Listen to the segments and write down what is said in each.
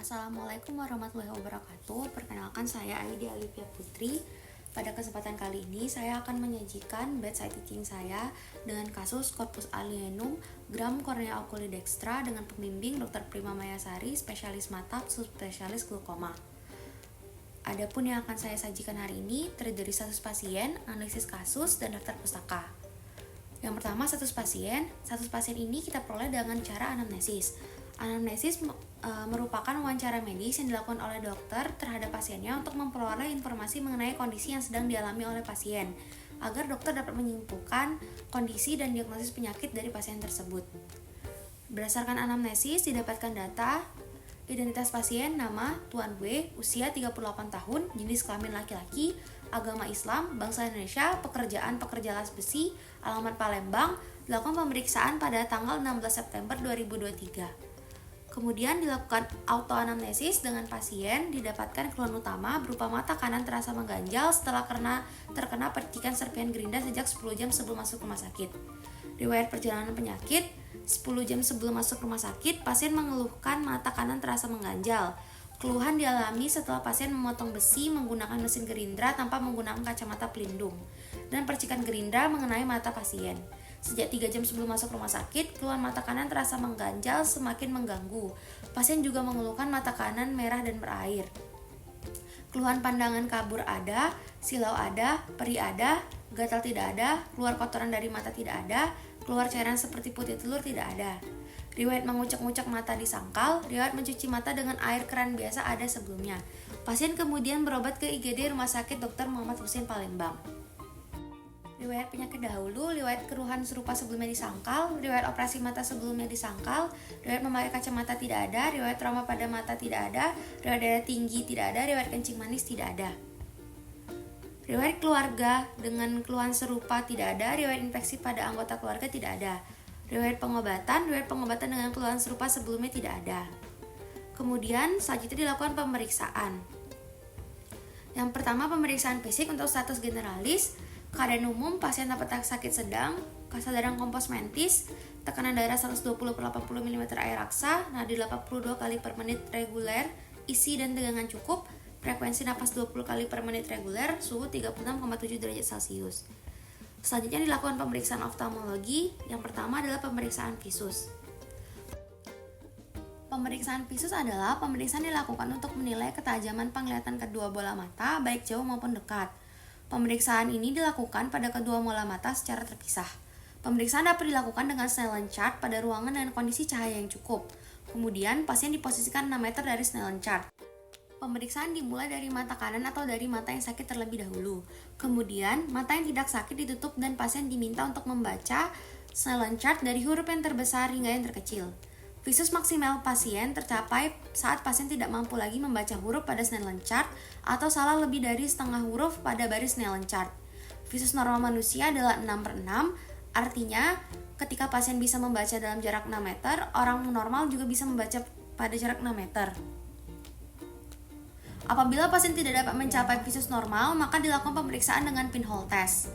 Assalamualaikum warahmatullahi wabarakatuh. Perkenalkan, saya Aidi Alivia Putri. Pada kesempatan kali ini saya akan menyajikan bedside teaching saya dengan kasus corpus alienum gram cornea oculi dextra dengan pembimbing Dr. Prima Mayasari, spesialis mata, subspesialis glaukoma. Adapun yang akan saya sajikan hari ini terdiri dari status pasien, analisis kasus, dan daftar pustaka. Yang pertama, status pasien. Status pasien ini kita peroleh dengan cara anamnesis. Anamnesis merupakan wawancara medis yang dilakukan oleh dokter terhadap pasiennya untuk memperoleh informasi mengenai kondisi yang sedang dialami oleh pasien, agar dokter dapat menyimpulkan kondisi dan diagnosis penyakit dari pasien tersebut. Berdasarkan anamnesis didapatkan data identitas pasien, nama Tuan W, usia 38 tahun, jenis kelamin laki-laki, agama Islam, bangsa Indonesia, pekerjaan pekerja las besi, alamat Palembang, dilakukan pemeriksaan pada tanggal 16 September 2023. Kemudian dilakukan autoanamnesis dengan pasien, didapatkan keluhan utama berupa mata kanan terasa mengganjal setelah terkena percikan serpihan gerinda sejak 10 jam sebelum masuk rumah sakit. Riwayat perjalanan penyakit, 10 jam sebelum masuk rumah sakit, pasien mengeluhkan mata kanan terasa mengganjal. Keluhan dialami setelah pasien memotong besi menggunakan mesin gerindra tanpa menggunakan kacamata pelindung, dan percikan gerindra mengenai mata pasien. Sejak 3 jam sebelum masuk rumah sakit, keluhan mata kanan terasa mengganjal semakin mengganggu. Pasien juga mengeluhkan mata kanan merah dan berair. Keluhan pandangan kabur ada, silau ada, perih ada, gatal tidak ada, keluar kotoran dari mata tidak ada, keluar cairan seperti putih telur tidak ada. Riwayat mengucek-ngucek mata di sangkal, riwayat mencuci mata dengan air keran biasa ada sebelumnya. Pasien kemudian berobat ke IGD Rumah Sakit Dr. Muhammad Husin Palembang. Riwayat penyakit dahulu, riwayat keluhan serupa sebelumnya di sangkal, riwayat operasi mata sebelumnya di sangkal, riwayat memakai kacamata tidak ada, riwayat trauma pada mata tidak ada, riwayat darah tinggi tidak ada, riwayat kencing manis tidak ada. Riwayat keluarga dengan keluhan serupa tidak ada, riwayat infeksi pada anggota keluarga tidak ada. Riwayat pengobatan dengan keluhan serupa sebelumnya tidak ada. Kemudian selanjutnya dilakukan pemeriksaan. Yang pertama, pemeriksaan fisik untuk status generalis. Keadaan umum, pasien dapat sakit sedang, kesadaran kompos mentis, tekanan darah 120/80 mm air raksa, nadi 82 kali per menit reguler, isi dan tegangan cukup, frekuensi napas 20 kali per menit reguler, suhu 36,7 derajat Celcius. Selanjutnya dilakukan pemeriksaan oftalmologi. Yang pertama adalah pemeriksaan visus. Pemeriksaan visus adalah pemeriksaan dilakukan untuk menilai ketajaman penglihatan kedua bola mata, baik jauh maupun dekat. Pemeriksaan ini dilakukan pada kedua bola mata secara terpisah. Pemeriksaan dapat dilakukan dengan Snellen chart pada ruangan dengan kondisi cahaya yang cukup. Kemudian, pasien diposisikan 6 meter dari Snellen chart. Pemeriksaan dimulai dari mata kanan atau dari mata yang sakit terlebih dahulu. Kemudian, mata yang tidak sakit ditutup dan pasien diminta untuk membaca Snellen chart dari huruf yang terbesar hingga yang terkecil. Visus maksimal pasien tercapai saat pasien tidak mampu lagi membaca huruf pada Snellen chart atau salah lebih dari setengah huruf pada baris Snellen chart. Visus normal manusia adalah 6/6, artinya ketika pasien bisa membaca dalam jarak 6 meter, orang normal juga bisa membaca pada jarak 6 meter. Apabila pasien tidak dapat mencapai visus normal, maka dilakukan pemeriksaan dengan pinhole test.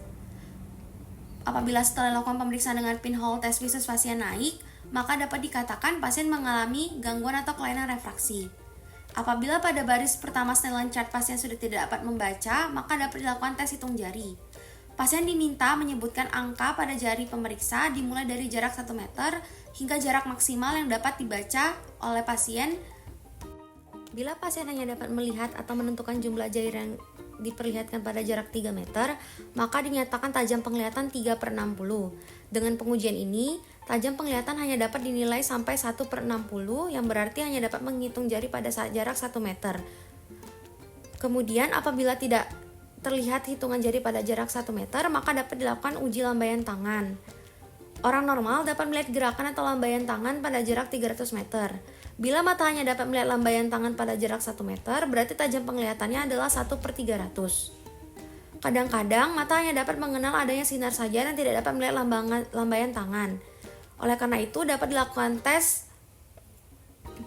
Apabila setelah dilakukan pemeriksaan dengan pinhole test visus pasien naik, maka dapat dikatakan pasien mengalami gangguan atau kelainan refraksi. Apabila pada baris pertama Snellen chart pasien sudah tidak dapat membaca, maka dapat dilakukan tes hitung jari. Pasien diminta menyebutkan angka pada jari pemeriksa dimulai dari jarak 1 meter hingga jarak maksimal yang dapat dibaca oleh pasien. Bila pasien hanya dapat melihat atau menentukan jumlah jari yang diperlihatkan pada jarak 3 meter, maka dinyatakan tajam penglihatan 3/60. Dengan pengujian ini, tajam penglihatan hanya dapat dinilai sampai 1/60, yang berarti hanya dapat menghitung jari pada jarak 1 meter. Kemudian, apabila tidak terlihat hitungan jari pada jarak 1 meter, maka dapat dilakukan uji lambaian tangan. Orang normal dapat melihat gerakan atau lambaian tangan pada jarak 300 meter. Bila mata hanya dapat melihat lambaian tangan pada jarak 1 meter, berarti tajam penglihatannya adalah 1/300. Kadang-kadang, mata hanya dapat mengenal adanya sinar saja dan tidak dapat melihat lambaian tangan. Oleh karena itu, dapat dilakukan tes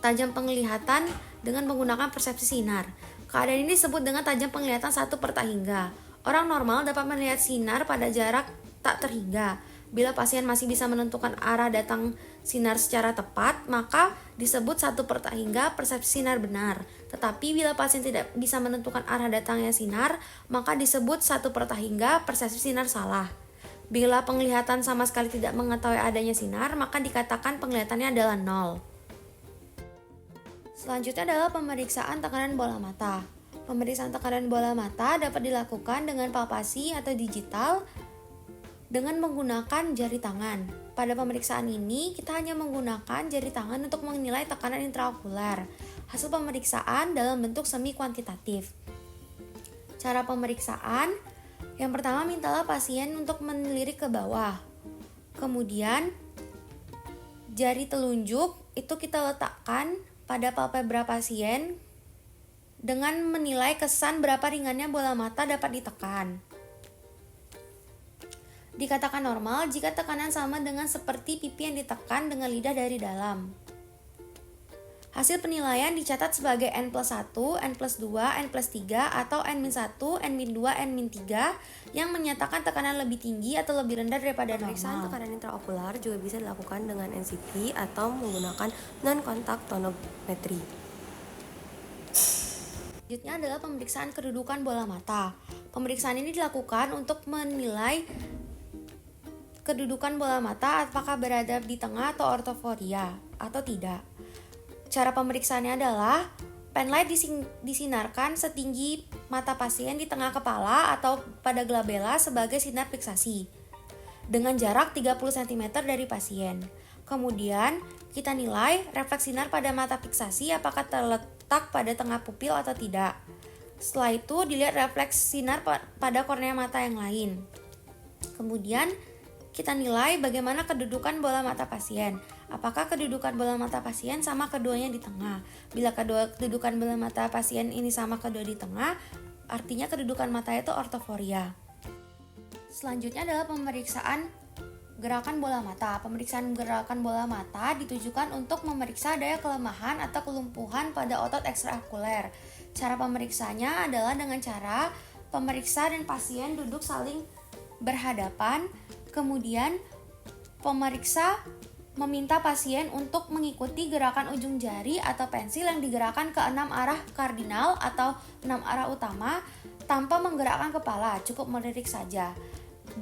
tajam penglihatan dengan menggunakan persepsi sinar. Keadaan ini disebut dengan tajam penglihatan 1 per tak hingga. Orang normal dapat melihat sinar pada jarak tak terhingga. Bila pasien masih bisa menentukan arah datang sinar secara tepat, maka disebut 1/3 persepsi sinar benar. Tetapi bila pasien tidak bisa menentukan arah datangnya sinar, maka disebut 1/3 persepsi sinar salah. Bila penglihatan sama sekali tidak mengetahui adanya sinar, maka dikatakan penglihatannya adalah 0. Selanjutnya adalah pemeriksaan tekanan bola mata. Pemeriksaan tekanan bola mata dapat dilakukan dengan palpasi atau digital dengan menggunakan jari tangan. Pada pemeriksaan ini, kita hanya menggunakan jari tangan untuk menilai tekanan intraokular. Hasil pemeriksaan dalam bentuk semi kuantitatif. Cara pemeriksaan, yang pertama mintalah pasien untuk melirik ke bawah. Kemudian, jari telunjuk itu kita letakkan pada palpebra pasien dengan menilai kesan berapa ringannya bola mata dapat ditekan. Dikatakan normal jika tekanan sama dengan seperti pipi yang ditekan dengan lidah dari dalam. Hasil penilaian dicatat sebagai N+1, N+2, N+3 atau N-1, N-2, N-3 yang menyatakan tekanan lebih tinggi atau lebih rendah daripada normal. Pemeriksaan tekanan intraokular juga bisa dilakukan dengan NCT atau menggunakan non-kontak tonometri. Selanjutnya adalah pemeriksaan kedudukan bola mata. Pemeriksaan ini dilakukan untuk menilai kedudukan bola mata apakah berada di tengah atau ortoforia atau tidak. Cara pemeriksaannya adalah penlight disinarkan setinggi mata pasien di tengah kepala atau pada glabella sebagai sinar fiksasi dengan jarak 30 cm dari pasien. Kemudian kita nilai refleks sinar pada mata fiksasi apakah terletak pada tengah pupil atau tidak. Setelah itu dilihat refleks sinar pada kornea mata yang lain. Kemudian kita nilai bagaimana kedudukan bola mata pasien. Apakah kedudukan bola mata pasien sama keduanya di tengah? Bila kedudukan bola mata pasien ini sama kedua di tengah, artinya kedudukan mata itu ortoforia. Selanjutnya adalah pemeriksaan gerakan bola mata. Pemeriksaan gerakan bola mata ditujukan untuk memeriksa daya kelemahan atau kelumpuhan pada otot ekstraokuler. Cara pemeriksanya adalah dengan cara pemeriksa dan pasien duduk saling berhadapan. Kemudian pemeriksa meminta pasien untuk mengikuti gerakan ujung jari atau pensil yang digerakkan ke 6 arah kardinal atau 6 arah utama tanpa menggerakkan kepala, cukup melirik saja.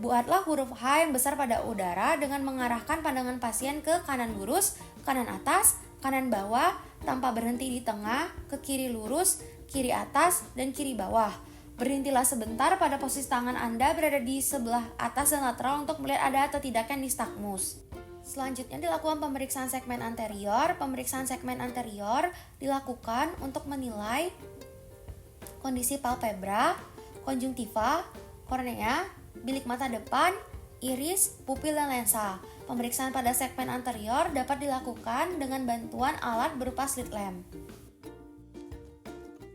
Buatlah huruf H yang besar pada udara dengan mengarahkan pandangan pasien ke kanan lurus, kanan atas, kanan bawah, tanpa berhenti di tengah, ke kiri lurus, kiri atas, dan kiri bawah. Berhentilah sebentar pada posisi tangan Anda berada di sebelah atas dan lateral untuk melihat ada atau tidaknya nistagmus. Selanjutnya dilakukan pemeriksaan segmen anterior. Pemeriksaan segmen anterior dilakukan untuk menilai kondisi palpebra, konjungtiva, kornea, bilik mata depan, iris, pupil, dan lensa. Pemeriksaan pada segmen anterior dapat dilakukan dengan bantuan alat berupa slit lamp.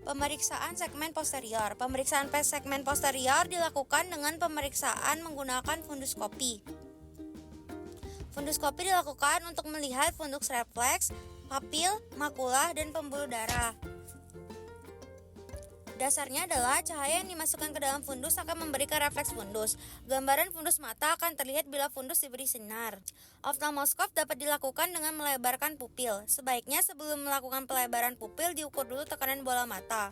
Pemeriksaan segmen posterior. Pemeriksaan segmen posterior dilakukan dengan pemeriksaan menggunakan funduskopi. Funduskopi dilakukan untuk melihat fundus refleks, papil, makula, dan pembuluh darah. Dasarnya adalah cahaya yang dimasukkan ke dalam fundus akan memberikan refleks fundus. Gambaran fundus mata akan terlihat bila fundus diberi sinar. Oftalmoskop dapat dilakukan dengan melebarkan pupil. Sebaiknya sebelum melakukan pelebaran pupil diukur dulu tekanan bola mata.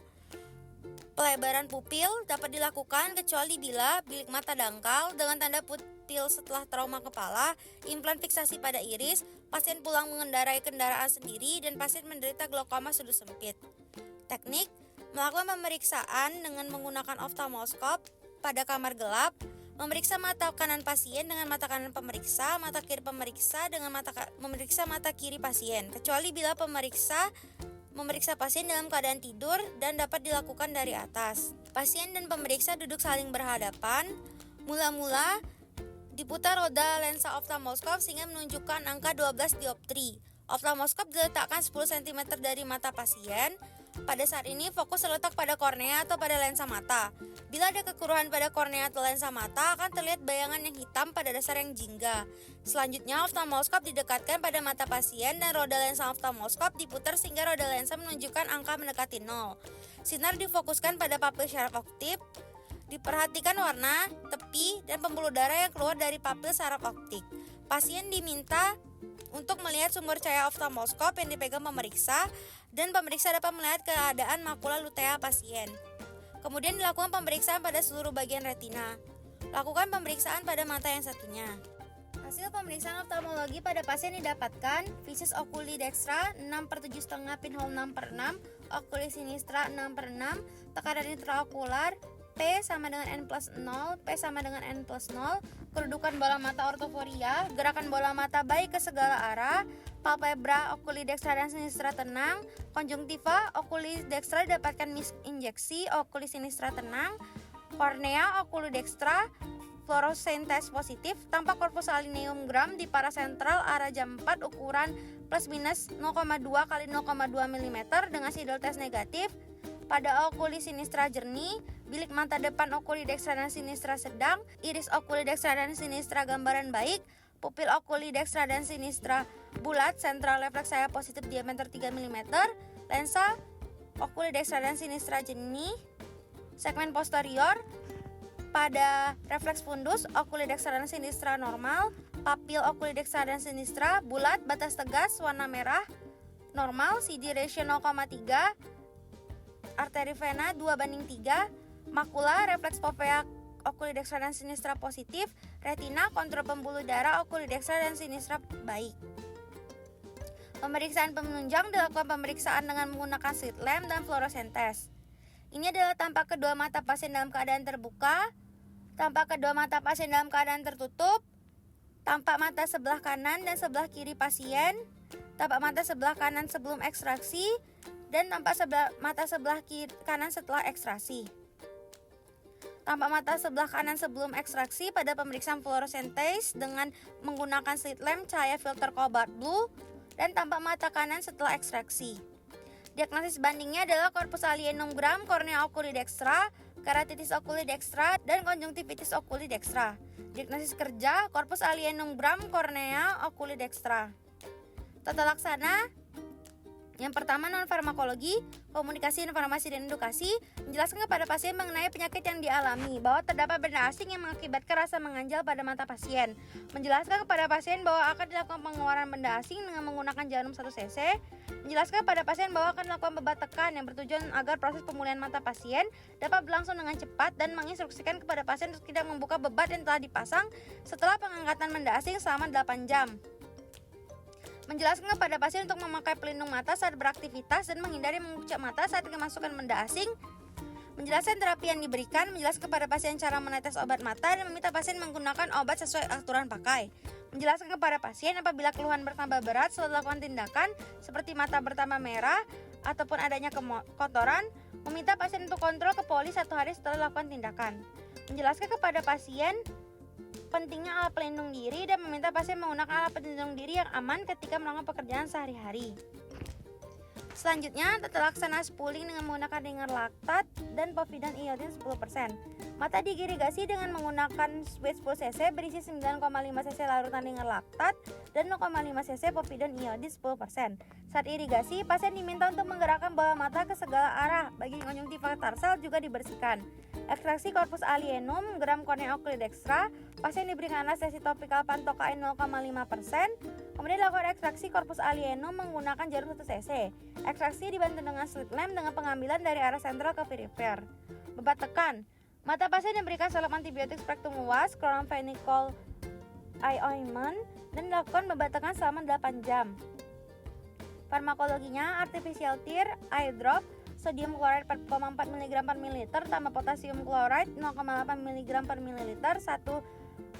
Pelebaran pupil dapat dilakukan kecuali bila bilik mata dangkal dengan tanda pupil setelah trauma kepala, implan fiksasi pada iris, pasien pulang mengendarai kendaraan sendiri, dan pasien menderita glaukoma sudut sempit. Teknik: melakukan pemeriksaan dengan menggunakan oftalmoskop pada kamar gelap, memeriksa mata kanan pasien dengan mata kanan pemeriksa, mata kiri pemeriksa dengan memeriksa mata kiri pasien, kecuali bila memeriksa pasien dalam keadaan tidur dan dapat dilakukan dari atas. Pasien dan pemeriksa duduk saling berhadapan. Mula-mula diputar roda lensa oftalmoskop sehingga menunjukkan angka 12 dioptri. Oftalmoskop diletakkan 10 cm dari mata pasien. Pada saat ini fokus terletak pada kornea atau pada lensa mata. Bila ada kekurangan pada kornea atau lensa mata, akan terlihat bayangan yang hitam pada dasar yang jingga. Selanjutnya, oftalmoskop didekatkan pada mata pasien dan roda lensa oftalmoskop diputar sehingga roda lensa menunjukkan angka mendekati 0. Sinar difokuskan pada papil syaraf optik. Diperhatikan warna pipi, dan pembuluh darah yang keluar dari papil saraf optik. Pasien diminta untuk melihat sumber cahaya oftalmoskop yang dipegang pemeriksa, dan pemeriksa dapat melihat keadaan makula lutea pasien. Kemudian dilakukan pemeriksaan pada seluruh bagian retina. Lakukan pemeriksaan pada mata yang satunya. Hasil pemeriksaan oftalmologi pada pasien didapatkan visus oculi dextra 6/7,5 pinhole 6/6, oculi sinistra 6/6, tekanan intraokular P sama dengan N+0, P sama dengan N+0, kedudukan bola mata ortoforia, gerakan bola mata baik ke segala arah, palpebra oculi dextra dan sinistra tenang, konjungtiva oculi dextra didapatkan injeksi, oculi sinistra tenang, kornea oculi dextra fluorescentes positif, tampak korpus allineum gram di parasentral arah jam 4 ukuran plus minus 0,2 x 0,2 mm dengan sidol tes negatif. Pada oculi sinistra jernih, bilik mata depan oculi dextra dan sinistra sedang, iris oculi dextra dan sinistra gambaran baik, pupil oculi dextra dan sinistra bulat, sentral refleks cahaya positif diameter 3 mm, lensa oculi dextra dan sinistra jernih, segmen posterior. Pada refleks fundus, oculi dextra dan sinistra normal, papil oculi dextra dan sinistra bulat, batas tegas, warna merah, normal, CD ratio 0,3, arteri vena 2/3, makula, refleks fovea oculi dextra dan sinistra positif, retina, kontrol pembuluh darah oculi dextra dan sinistra baik. Pemeriksaan penunjang dilakukan pemeriksaan dengan menggunakan slit lamp dan fluorescentes. Ini adalah tampak kedua mata pasien dalam keadaan terbuka, tampak kedua mata pasien dalam keadaan tertutup, tampak mata sebelah kanan dan sebelah kiri pasien, tampak mata sebelah kanan sebelum ekstraksi, dan tampak mata sebelah kanan setelah ekstraksi. Tampak mata sebelah kanan sebelum ekstraksi pada pemeriksaan fluorescentes dengan menggunakan slit lamp cahaya filter cobalt blue, dan tampak mata kanan setelah ekstraksi. Diagnosis bandingnya adalah korpus allienum gram, kornea oculi dextra, keratitis oculi dextra, dan konjungtivitis oculi dextra. Diagnosis kerja, korpus allienum gram, kornea oculi dextra. Tata laksana yang pertama, non-farmakologi, komunikasi, informasi, dan edukasi, menjelaskan kepada pasien mengenai penyakit yang dialami, bahwa terdapat benda asing yang mengakibatkan rasa menganjal pada mata pasien, menjelaskan kepada pasien bahwa akan dilakukan pengeluaran benda asing dengan menggunakan jarum 1 cc, menjelaskan kepada pasien bahwa akan dilakukan bebat tekan yang bertujuan agar proses pemulihan mata pasien dapat berlangsung dengan cepat, dan menginstruksikan kepada pasien untuk tidak membuka bebat yang telah dipasang setelah pengangkatan benda asing selama 8 jam. Menjelaskan kepada pasien untuk memakai pelindung mata saat beraktivitas dan menghindari mengucap mata saat kemasukan benda asing. Menjelaskan terapi yang diberikan, menjelaskan kepada pasien cara menetes obat mata, dan meminta pasien menggunakan obat sesuai aturan pakai. Menjelaskan kepada pasien apabila keluhan bertambah berat setelah melakukan tindakan seperti mata bertambah merah ataupun adanya kotoran, meminta pasien untuk kontrol ke poli 1 hari setelah melakukan tindakan. Menjelaskan kepada pasien pentingnya alat pelindung diri dan meminta pasien menggunakan alat pelindung diri yang aman ketika melakukan pekerjaan sehari-hari. Selanjutnya, tata laksana spooling dengan menggunakan ringer laktat dan povidone iodine 10%. Mata diirigasi dengan menggunakan switch 10 cc berisi 9,5 cc larutan ringer laktat dan 0,5 cc povidone iodine 10%. Saat irigasi, pasien diminta untuk menggerakkan bola mata ke segala arah. Bagian konjungtiva tarsal juga dibersihkan. Ekstraksi korpus allienum, gram kornea oculi dextra, pasien diberikan anestesi topikal pantokain 0,5%. Kemudian dilakukan ekstraksi korpus allienum menggunakan jarum 1 cc. Ekstraksi dibantu dengan slit lamp dengan pengambilan dari arah sentral ke perifer. Bebat tekan. Mata pasien diberikan salep antibiotik spektrum luas, chloramphenicol eye ointment, dan dilakukan bebat tekan selama 8 jam. Farmakologinya, artificial tear, eye drop, sodium chloride 4,4 mg per ml tambah potasium chloride 0,8 mg per ml 1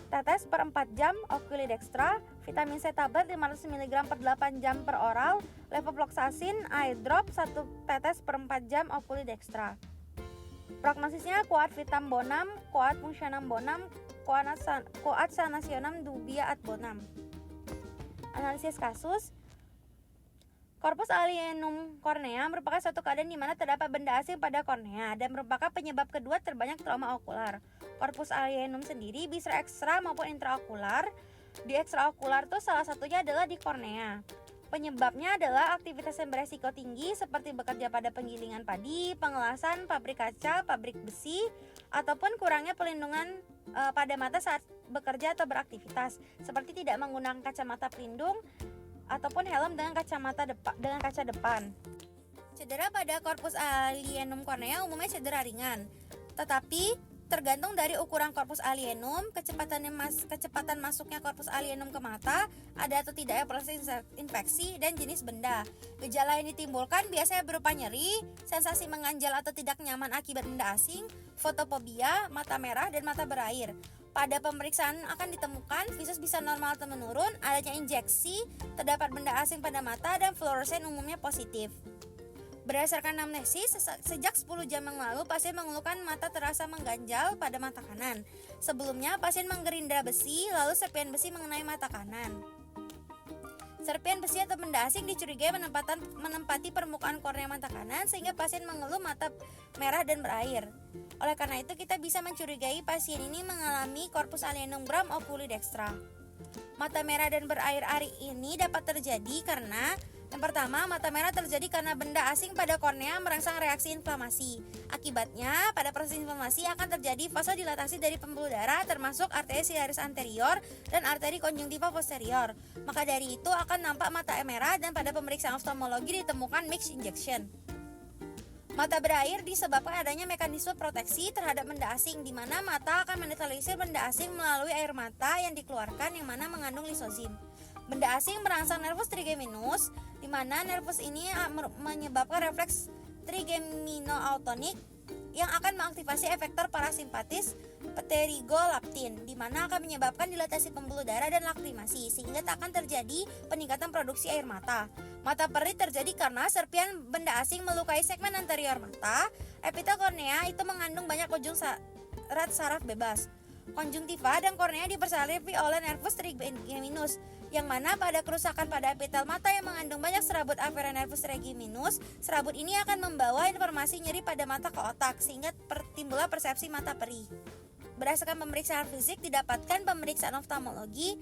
tetes per 4 jam, oculi dextra, vitamin C tablet 500 mg per 8 jam per oral, levofloxacin, eye drop 1 tetes per 4 jam, oculi dextra. Prognosisnya quoad vitam bonum, quoad functionam bonum, quoad sanationem dubia ad bonum. Analisis kasus. Korpus allienum kornea merupakan suatu keadaan di mana terdapat benda asing pada kornea dan merupakan penyebab kedua terbanyak trauma okular. Korpus allienum sendiri bisa ekstra maupun intraokular. Di ekstraokular tuh salah satunya adalah di kornea. Penyebabnya adalah aktivitas yang beresiko tinggi seperti bekerja pada penggilingan padi, pengelasan, pabrik kaca, pabrik besi, ataupun kurangnya pelindungan pada mata saat bekerja atau beraktivitas, seperti tidak menggunakan kacamata pelindung ataupun helm dengan kaca depan. Cedera pada korpus alienum kornea umumnya cedera ringan, tetapi tergantung dari ukuran korpus alienum, kecepatan masuknya korpus alienum ke mata, ada atau tidaknya proses infeksi, dan jenis benda. Gejala yang ditimbulkan biasanya berupa nyeri, sensasi menganjal atau tidak nyaman akibat benda asing, fotofobia, mata merah, dan mata berair. Pada pemeriksaan akan ditemukan visus bisa normal atau menurun, adanya injeksi, terdapat benda asing pada mata, dan fluoresen umumnya positif. Berdasarkan anamnesis, sejak 10 jam yang lalu pasien mengeluhkan mata terasa mengganjal pada mata kanan. Sebelumnya pasien menggerindra besi, lalu serpian besi mengenai mata kanan. Serpian besi atau benda asing dicurigai menempati permukaan kornea mata kanan sehingga pasien mengeluh mata merah dan berair. Oleh karena itu kita bisa mencurigai pasien ini mengalami corpus alienum gram oculi dextra. Mata merah dan berair ini dapat terjadi karena yang pertama, mata merah terjadi karena benda asing pada kornea merangsang reaksi inflamasi. Akibatnya, pada proses inflamasi akan terjadi vasodilatasi dari pembuluh darah termasuk arteri siliaris anterior dan arteri konjungtiva posterior. Maka dari itu akan nampak mata merah dan pada pemeriksaan oftalmologi ditemukan mixed injection. Mata berair disebabkan adanya mekanisme proteksi terhadap benda asing di mana mata akan menetralisir benda asing melalui air mata yang dikeluarkan yang mana mengandung lisozim. Benda asing merangsang nervus trigeminus, di mana nervus ini menyebabkan refleks trigeminoautonik yang akan mengaktifasi efektor parasimpatis pterigolaptin, di mana akan menyebabkan dilatasi pembuluh darah dan lakrimasi, sehingga tak akan terjadi peningkatan produksi air mata. Mata perih terjadi karena serpian benda asing melukai segmen anterior mata. Epitel kornea itu mengandung banyak ujung serat saraf bebas. Konjungtiva dan kornea dipersalifi oleh nervus trigeminus, yang mana pada kerusakan pada epitel mata yang mengandung banyak serabut afferent nervus trigeminus, serabut ini akan membawa informasi nyeri pada mata ke otak sehingga timbullah persepsi mata perih. Berdasarkan pemeriksaan fisik didapatkan pemeriksaan oftalmologi,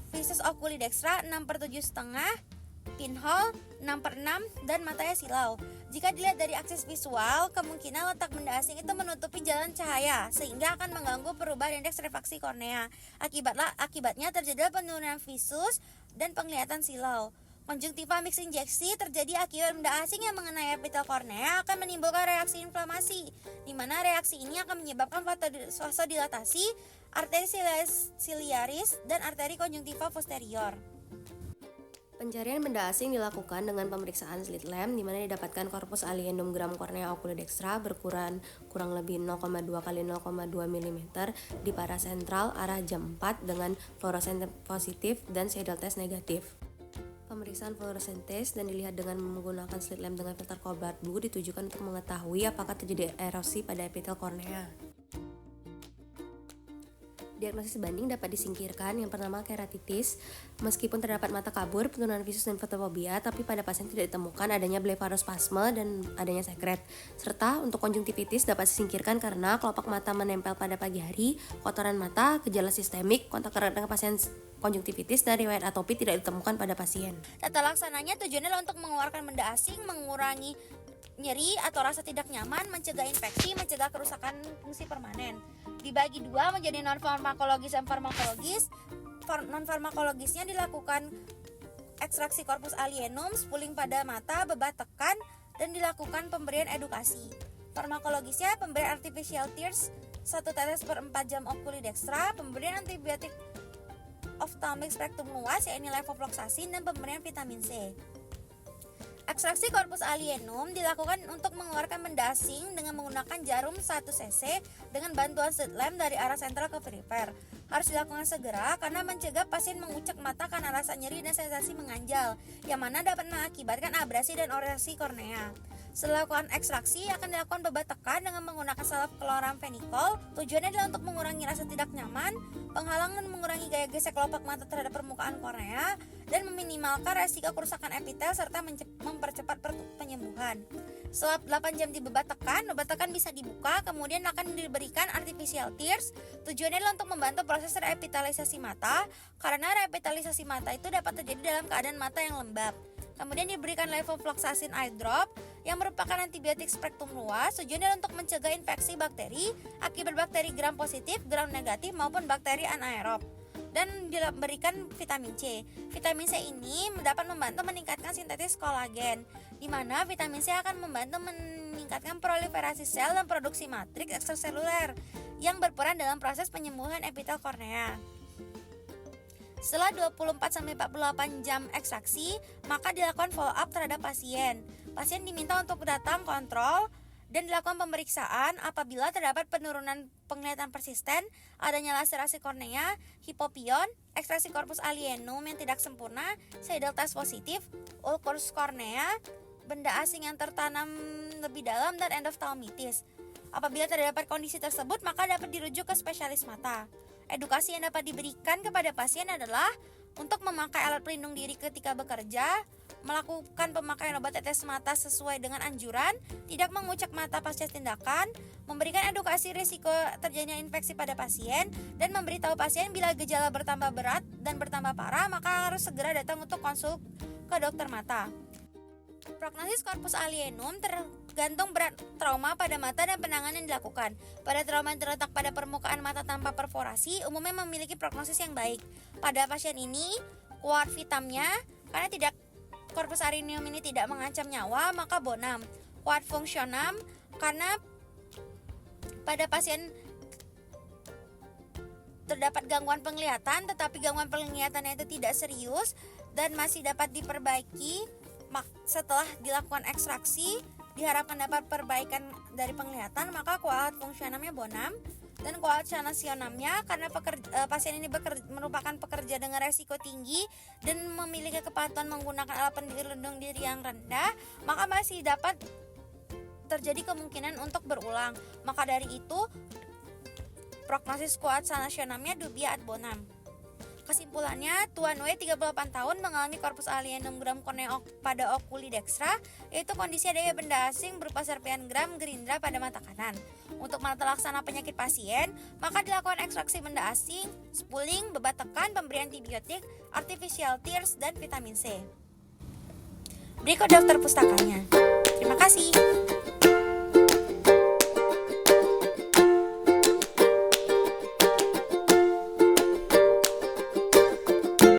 visus oculi dextra 6/7,5, pinhole 6/6, dan matanya silau. Jika dilihat dari aksis visual, kemungkinan letak benda asing itu menutupi jalan cahaya sehingga akan mengganggu perubahan indeks refraksi kornea. Akibatnya terjadi penurunan visus dan penglihatan silau. Konjungtiva mixed injeksi terjadi akibat benda asing yang mengenai epitel kornea akan menimbulkan reaksi inflamasi, di mana reaksi ini akan menyebabkan vasodilatasi arteri siliaris dan arteri konjungtiva posterior. Pencarian benda asing dilakukan dengan pemeriksaan slit lamp di mana didapatkan korpus alienum gram kornea oculi dextra berukuran kurang lebih 0,2 x 0,2 mm di parasentral arah jam 4 dengan fluoresen positif dan shadow test negatif. Pemeriksaan fluoresen test dan dilihat dengan menggunakan slit lamp dengan filter cobalt blue ditujukan untuk mengetahui apakah terjadi erosi pada epitel kornea. Diagnosis banding dapat disingkirkan yang pertama keratitis. Meskipun terdapat mata kabur, penurunan visus dan fotofobia, tapi pada pasien tidak ditemukan adanya blefarospasme dan adanya sekret. Serta untuk konjungtivitis dapat disingkirkan karena kelopak mata menempel pada pagi hari, kotoran mata, gejala sistemik, kontak erat dengan pasien konjungtivitis, dan riwayat atopi tidak ditemukan pada pasien. Tata laksananya tujuannya untuk mengeluarkan benda asing, mengurangi nyeri atau rasa tidak nyaman, mencegah infeksi, mencegah kerusakan fungsi permanen. Dibagi dua menjadi non-farmakologis dan farmakologis. Non-farmakologisnya dilakukan ekstraksi korpus alienum, spooling pada mata, bedah tekan, dan dilakukan pemberian edukasi. Farmakologisnya pemberian artificial tears 1 tetes per 4 jam oculi dextra, pemberian antibiotik ophthalmic spektrum luas yakni levofloxacin, dan pemberian vitamin C. Ekstraksi korpus alienum dilakukan untuk mengeluarkan benda asing dengan menggunakan jarum 1 cc dengan bantuan slit lamp dari arah sentral ke perifer. Harus dilakukan segera karena mencegah pasien mengucek mata karena rasa nyeri dan sensasi menganjal, yang mana dapat mengakibatkan abrasi dan orasi kornea. Setelah dilakukan ekstraksi akan dilakukan bedah tekan dengan menggunakan salep kloramfenikol. Tujuannya adalah untuk mengurangi rasa tidak nyaman, penghalangan mengurangi gaya gesek kelopak mata terhadap permukaan kornea, dan meminimalkan resiko kerusakan epitel serta mempercepat penyembuhan. tekan. Setelah 8 jam obat tekan bisa dibuka, kemudian akan diberikan artificial tears. Tujuannya adalah untuk membantu proses revitalisasi mata, karena revitalisasi mata itu dapat terjadi dalam keadaan mata yang lembab. Kemudian diberikan levofloxacin eye drop yang merupakan antibiotik spektrum luas. Tujuannya adalah untuk mencegah infeksi bakteri akibat bakteri gram positif, gram negatif maupun bakteri anaerob. Dan diberikan vitamin C. Vitamin C ini dapat membantu meningkatkan sintesis kolagen, di mana vitamin C akan membantu meningkatkan proliferasi sel dan produksi matriks ekstraseluler yang berperan dalam proses penyembuhan epitel kornea. Setelah 24-48 jam ekstraksi, maka dilakukan follow up terhadap pasien. Pasien diminta untuk datang kontrol dan dilakukan pemeriksaan apabila terdapat penurunan penglihatan persisten, adanya laserasi kornea, hipopion, ekstraksi korpus alienum yang tidak sempurna, Seidel test positif, ulcus kornea, benda asing yang tertanam lebih dalam, dan endoftalmitis. Apabila terdapat kondisi tersebut, maka dapat dirujuk ke spesialis mata. Edukasi yang dapat diberikan kepada pasien adalah untuk memakai alat pelindung diri ketika bekerja, melakukan pemakaian obat tetes mata sesuai dengan anjuran, tidak mengucek mata pasca tindakan, memberikan edukasi risiko terjadinya infeksi pada pasien, dan memberitahu pasien bila gejala bertambah berat dan bertambah parah, maka harus segera datang untuk konsul ke dokter mata. Prognosis korpus alienum tergantung berat trauma pada mata dan penanganan yang dilakukan. Pada trauma yang terletak pada permukaan mata tanpa perforasi umumnya memiliki prognosis yang baik. Pada pasien ini, kuart vitamnya karena korpus alienum ini tidak mengancam nyawa, maka bonam. Kuart fungsionam karena pada pasien terdapat gangguan penglihatan, tetapi gangguan penglihatannya itu tidak serius dan masih dapat diperbaiki setelah dilakukan ekstraksi, diharapkan dapat perbaikan dari penglihatan, maka kuart fungsionamnya bonam. Dan kuart sanasionamnya karena pasien ini merupakan pekerja dengan resiko tinggi dan memiliki kepatuhan menggunakan alat pelindung diri yang rendah, maka masih dapat terjadi kemungkinan untuk berulang. Maka dari itu prognosis kuart sanasionamnya dubia ad bonam. Kesimpulannya, Tuan W 38 tahun mengalami korpus alienum gram kornea pada okuli dextra, yaitu kondisi adanya benda asing berupa serpian gram gerindra pada mata kanan. Untuk menata laksana penyakit pasien, maka dilakukan ekstraksi benda asing, spooling, bebat tekan, pemberian antibiotik, artificial tears, dan vitamin C. Berikut daftar pustakanya. Terima kasih.